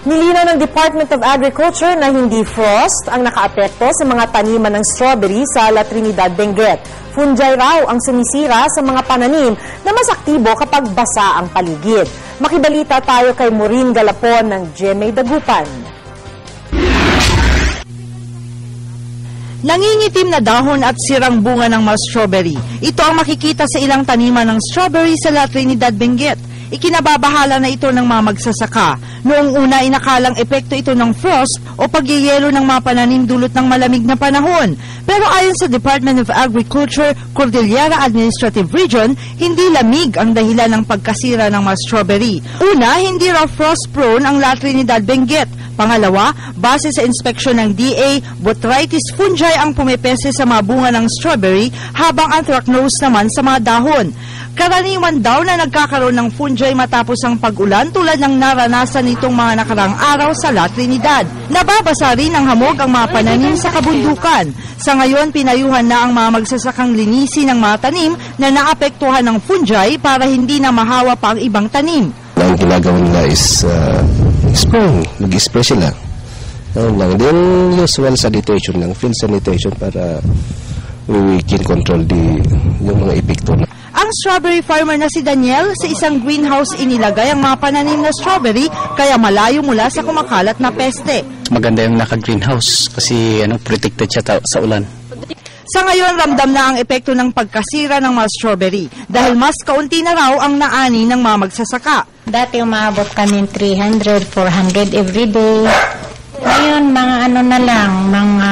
Nilinaw ng Department of Agriculture na hindi frost ang nakaapekto sa mga taniman ng strawberry sa La Trinidad, Benguet. Fungi raw ang sumisira sa mga pananim na mas aktibo kapag basa ang paligid. Makibalita tayo kay Maureen Galapon ng GMA Dagupan. Nangingitim na dahon at sirang bunga ng mga strawberry. Ito ang makikita sa ilang taniman ng strawberry sa La Trinidad, Benguet. Ikinababahala na ito ng mga magsasaka. Noong una, inakalang epekto ito ng frost o pagyeyelo ng mga pananim dulot ng malamig na panahon. Pero ayon sa Department of Agriculture, Cordillera Administrative Region, hindi lamig ang dahilan ng pagkasira ng mga strawberry. Una, hindi raw frost-prone ang La Trinidad, Benguet. Pangalawa, base sa inspeksyon ng DA, botrytis fungi ang pumipese sa mga bunga ng strawberry habang anthracnose naman sa mga dahon. Karaniwan daw na nagkakaroon ng fungi matapos ang pag-ulan tulad ng naranasan nitong mga nakarang araw sa La Trinidad. Nababasa rin ng hamog ang mga pananim sa kabundukan. Sa ngayon, pinayuhan na ang mga magsasakang linisin ng mga tanim na naapektuhan ng fungi para hindi na mahawa pa ang ibang tanim. Ang ginagawa nila is spray, nag-spray sila. Then usual sanitation lang, field sanitation para we can control yung mga epekto. Ang strawberry farmer na si Daniel, sa isang greenhouse inilagay ang mga pananim na strawberry kaya malayo mula sa kumakalat na peste. Maganda yung naka-greenhouse kasi protected siya sa ulan. Sa ngayon, ramdam na ang epekto ng pagkasira ng mga strawberry dahil mas kaunti na raw ang naani ng mga magsasaka. Dati umabot kami 300, 400 everyday. Ngayon, mga na lang, mga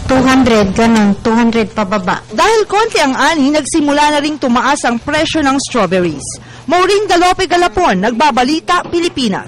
200, ganun, 200 pababa. Dahil konti ang ani, nagsimula na ring tumaas ang presyo ng strawberries. Maureen Galapon, Nagbabalita, Pilipinas.